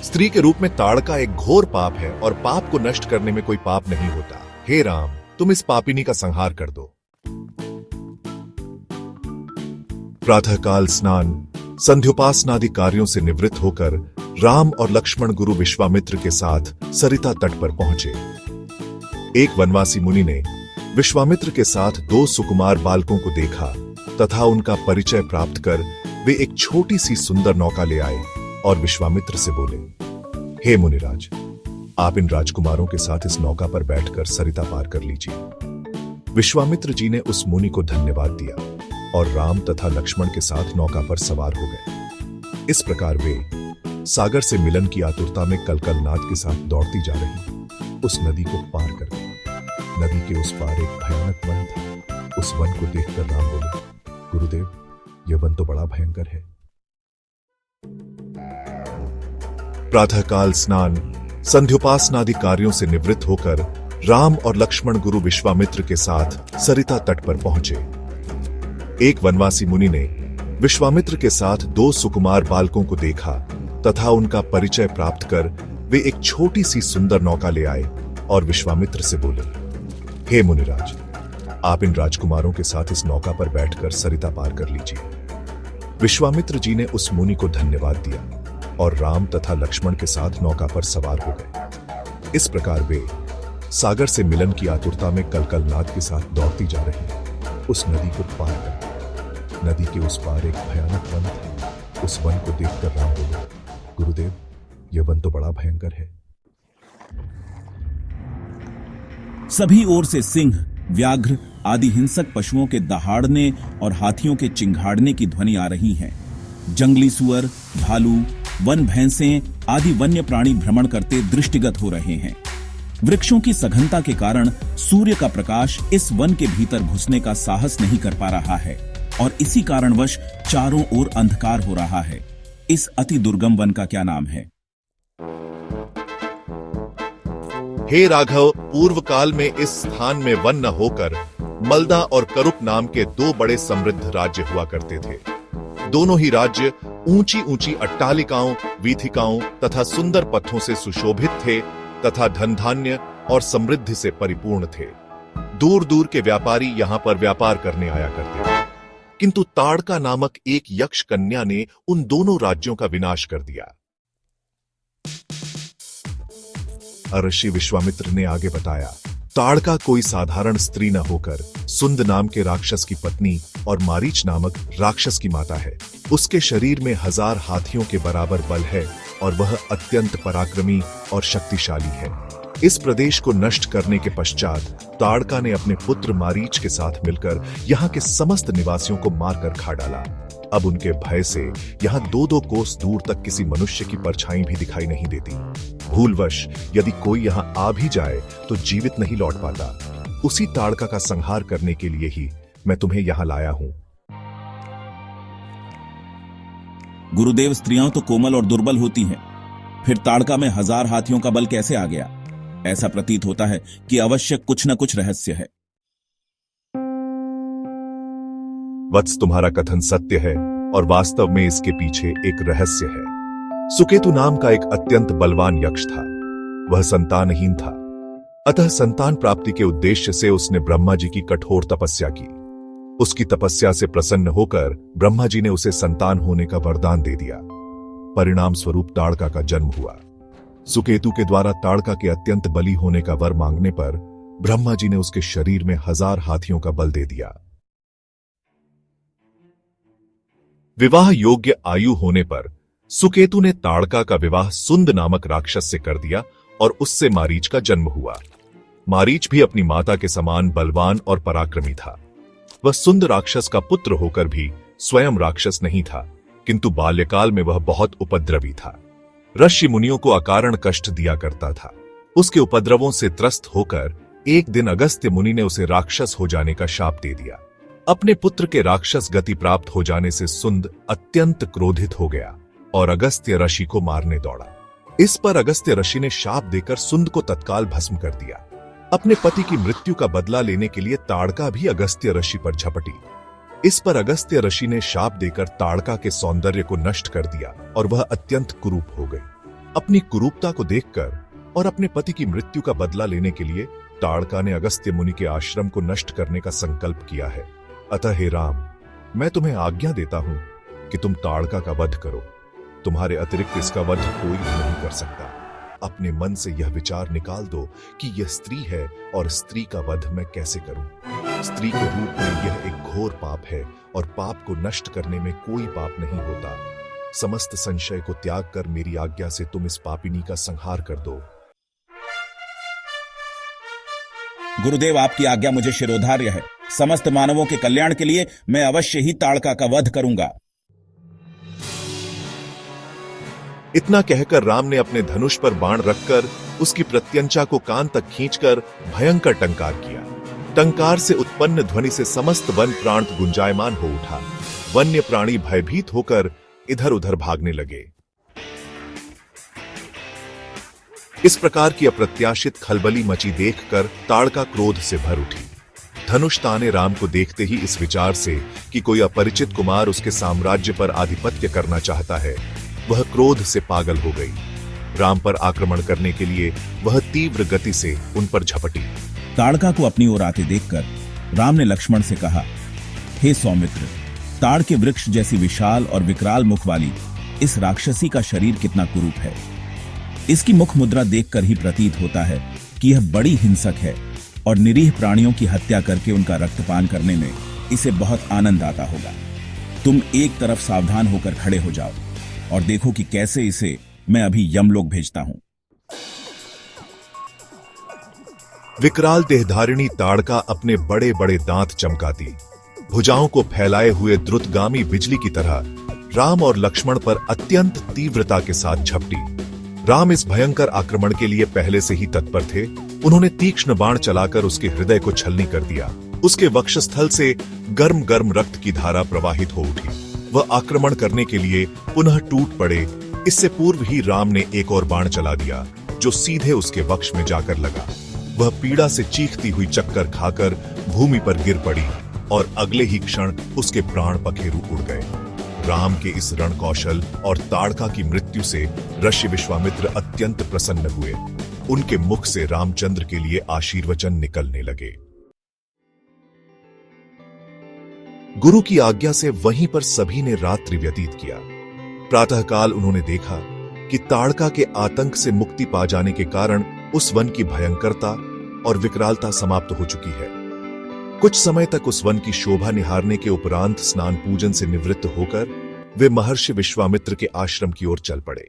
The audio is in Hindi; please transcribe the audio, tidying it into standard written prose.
स्त्री के रूप में ताड़का एक घोर पाप है और पाप को नष्ट करने में कोई पाप नहीं होता। हे राम, तुम इस पापिनी का संहार कर दो। प्रातःकाल स्नान, संध्योपासनादि कार्यों से निवृत्त होकर राम और लक्ष्मण गुरु विश्वामित्र के साथ सरिता तट पर पहुंचे। एक वनवासी मुनि ने विश्वामित्र के साथ दो सुकुमार बालकों को देखा तथा उनका परिचय प्राप्त कर वे एक छोटी सी सुंदर नौका ले आए और विश्वामित्र से बोले, हे मुनिराज, आप इन राजकुमारों के साथ इस नौका पर बैठकर सरिता पार कर लीजिए। विश्वामित्र जी ने उस मुनि को धन्यवाद दिया और राम तथा लक्ष्मण के साथ नौका पर सवार हो गए। इस प्रकार वे सागर से मिलन की आतुरता में कलकलनाद के साथ दौड़ती जा रही उस नदी को पार कर गई। नदी के उस पार एक भयानक वन था। उस वन को देखकर राम बोले, गुरुदेव, यह वन तो बड़ा भयंकर है। प्रातःकाल स्नान, संध्योपासनादि कार्यों से निवृत्त होकर राम और लक्ष्मण गुरु विश्वामित्र के साथ सरिता तट पर पहुंचे। एक वनवासी मुनि ने विश्वामित्र के साथ दो सुकुमार बालकों को देखा तथा उनका परिचय प्राप्त कर वे एक छोटी सी सुंदर नौका ले आए और विश्वामित्र से बोले, हे मुनिराज, आप इन राजकुमारों के साथ इस नौका पर बैठकर सरिता पार कर लीजिए। विश्वामित्र जी ने उस मुनि को धन्यवाद दिया और राम तथा लक्ष्मण के साथ नौका पर सवार हो गए। इस प्रकार वे सागर से मिलन की आतुरता में कलकलनाद के साथ दौड़ती जा रही उस नदी को पार कर गए। नदी के उस पार एक भयानक वन था। उस वन को देखकर राम बोले, गुरुदेव, यह वन तो बड़ा भयंकर है। सभी ओर से सिंह, व्याघ्र आदि हिंसक पशुओं के दहाड़ने और हाथियों के चिंघाड़ने की ध्वनि आ रही है। जंगली सुअर, भालू, वन भैंसें आदि वन्य प्राणी भ्रमण करते दृष्टिगत हो रहे हैं। वृक्षों की सघनता के कारण सूर्य का प्रकाश इस वन के भीतर घुसने का साहस नहीं कर पा रहा है और इसी कारणवश चारों ओर अंधकार हो रहा है। इस अति दुर्गम वन का क्या नाम है? हे राघव, पूर्व काल में इस स्थान में वन न होकर मलदा और करुप नाम के दो बड़े समृद्ध राज्य हुआ करते थे। दोनों ही राज्य ऊंची ऊंची अट्टालिकाओं, वीथिकाओं तथा सुंदर पथों से सुशोभित थे तथा धन धान्य और समृद्धि से परिपूर्ण थे। दूर दूर के व्यापारी यहां पर व्यापार करने आया करते थे। किंतु ताड़का नामक एक यक्ष कन्या ने उन दोनों राज्यों का विनाश कर दिया। ऋषि विश्वामित्र ने आगे बताया, ताड़का कोई साधारण स्त्री न होकर सुंद नाम के राक्षस की पत्नी और मारीच नामक राक्षस की माता है। उसके शरीर में 1000 हाथियों के बराबर बल है और वह अत्यंत पराक्रमी और शक्तिशाली है। इस प्रदेश को नष्ट करने के पश्चात ताड़का ने अपने पुत्र मारीच के साथ मिलकर यहाँ के समस्त निवासियों को मारकर खा डाला। अब उनके भय से यहाँ 2-2 कोस दूर तक किसी मनुष्य की परछाई भी दिखाई नहीं देती। भूलवश यदि कोई यहाँ आ भी जाए तो जीवित नहीं लौट पाता। उसी ताड़का का संहार करने के लिए ही मैं तुम्हें यहाँ लाया हूं। गुरुदेव, स्त्रियां तो कोमल और दुर्बल होती हैं, फिर ताड़का में 1000 हाथियों का बल कैसे आ गया? ऐसा प्रतीत होता है कि अवश्य कुछ न कुछ रहस्य है। वत्स, तुम्हारा कथन सत्य है और वास्तव में इसके पीछे एक रहस्य है। सुकेतु नाम का एक अत्यंत बलवान यक्ष था। वह संतानहीन था, अतः संतान प्राप्ति के उद्देश्य से उसने ब्रह्मा जी की कठोर तपस्या की। उसकी तपस्या से प्रसन्न होकर ब्रह्मा जी ने उसे संतान होने का वरदान दे दिया। परिणाम स्वरूप ताड़का का जन्म हुआ। सुकेतु के द्वारा ताड़का के अत्यंत बली होने का वर मांगने पर ब्रह्मा जी ने उसके शरीर में 1000 हाथियों का बल दे दिया। विवाह योग्य आयु होने पर सुकेतु ने ताड़का का विवाह सुंद नामक राक्षस से कर दिया और उससे मारीच का जन्म हुआ। मारीच भी अपनी माता के समान बलवान और पराक्रमी था। वह सुंद राक्षस का पुत्र होकर भी स्वयं राक्षस नहीं था, किंतु बाल्यकाल में वह बहुत उपद्रवी था। ऋषि मुनियों को अकारण कष्ट दिया करता था। उसके उपद्रवों से त्रस्त होकर एक दिन अगस्त्य मुनि ने उसे राक्षस हो जाने का शाप दे दिया। अपने पुत्र के राक्षस गति प्राप्त हो जाने से सुंद अत्यंत क्रोधित हो गया और अगस्त्य ऋषि को मारने दौड़ा। इस पर अगस्त्य ऋषि ने शाप देकर सुंद को तत्काल भस्म कर दिया। अपने पति की मृत्यु का बदला लेने के लिए ताड़का भी अगस्त्य ऋषि पर झपटी। इस पर अगस्त्य ऋषि ने शाप देकर ताड़का के सौंदर्य को नष्ट कर दिया और वह अत्यंत कुरूप हो गई। अपनी कुरूपता को देखकर और अपने पति की मृत्यु का बदला लेने के लिए ताड़का ने अगस्त्य मुनि के आश्रम को नष्ट करने का संकल्प किया है। अतः हे राम, मैं तुम्हें आज्ञा देता हूं कि तुम ताड़का का वध करो। तुम्हारे अतिरिक्त इसका वध कोई भी नहीं कर सकता। अपने मन से यह विचार निकाल दो कि यह स्त्री है और स्त्री का वध मैं कैसे करूं। स्त्री के रूप में यह एक घोर पाप है और पाप को नष्ट करने में कोई पाप नहीं होता। समस्त संशय को त्याग कर मेरी आज्ञा से तुम इस पापिनी का संहार कर दो। गुरुदेव, आपकी आज्ञा मुझे शिरोधार्य है। समस्त मानवों के कल्याण के लिए मैं अवश्य ही ताड़का का वध करूंगा। इतना कहकर राम ने अपने धनुष पर बाण रखकर उसकी प्रत्यंचा को कान तक खींचकर भयंकर टंकार किया। टंकार से उत्पन्न ध्वनि से समस्त वन प्रांत गुंजायमान हो उठा। वन्य प्राणी भयभीत होकर इधर उधर भागने लगे। इस प्रकार की अप्रत्याशित खलबली मची देखकर ताड़का क्रोध से भर उठी। धनुष ताने राम को देखते ही इस विचार से कि कोई अपरिचित कुमार उसके साम्राज्य पर आधिपत्य करना चाहता है, वह क्रोध से पागल हो गई। राम पर आक्रमण करने के लिए वह तीव्र गति से उन पर झपटी। ताड़का को अपनी ओर आते देखकर राम ने लक्ष्मण से कहा, हे सौमित्र, ताड़ के वृक्ष जैसी विशाल और विकराल मुख वाली इस राक्षसी का शरीर कितना कुरूप है। इसकी मुख मुद्रा देखकर ही प्रतीत होता है कि यह बड़ी हिंसक है और निरीह प्राणियों की हत्या करके उनका रक्तपान करने में इसे बहुत आनंद आता होगा। तुम एक तरफ सावधान होकर खड़े हो जाओ और देखो कि कैसे इसे मैं अभी यमलोक भेजता हूं। विकराल देहधारिणी ताड़का अपने बड़े बड़े दांत चमकाती, भुजाओं को फैलाए हुए द्रुतगामी बिजली की तरह राम और लक्ष्मण पर अत्यंत तीव्रता के साथ झपटी। राम इस भयंकर आक्रमण के लिए पहले से ही तत्पर थे। उन्होंने तीक्ष्ण बाण चलाकर उसके हृदय को छलनी कर दिया। उसके वक्षस्थल से गर्म गर्म रक्त की धारा प्रवाहित हो उठी। वह आक्रमण करने के लिए पुनः टूट पड़े। इससे पूर्व ही राम ने एक और बाण चला दिया जो सीधे उसके वक्ष में जाकर लगा। वह पीड़ा से चीखती हुई चक्कर खाकर भूमि पर गिर पड़ी और अगले ही क्षण उसके प्राण पखेरु उड़ गए। राम के इस रणकौशल और ताड़का की मृत्यु से ऋषि विश्वामित्र अत्यंत प्रसन्न हुए। उनके मुख से रामचंद्र के लिए आशीर्वचन निकलने लगे। गुरु की आज्ञा से वहीं पर सभी ने रात्रि व्यतीत किया। प्रातःकाल उन्होंने देखा कि ताड़का के आतंक से मुक्ति पा जाने के कारण उस वन की भयंकरता और विकरालता समाप्त हो चुकी है। कुछ समय तक उस वन की शोभा निहारने के उपरांत स्नान पूजन से निवृत्त होकर वे महर्षि विश्वामित्र के आश्रम की ओर चल पड़े।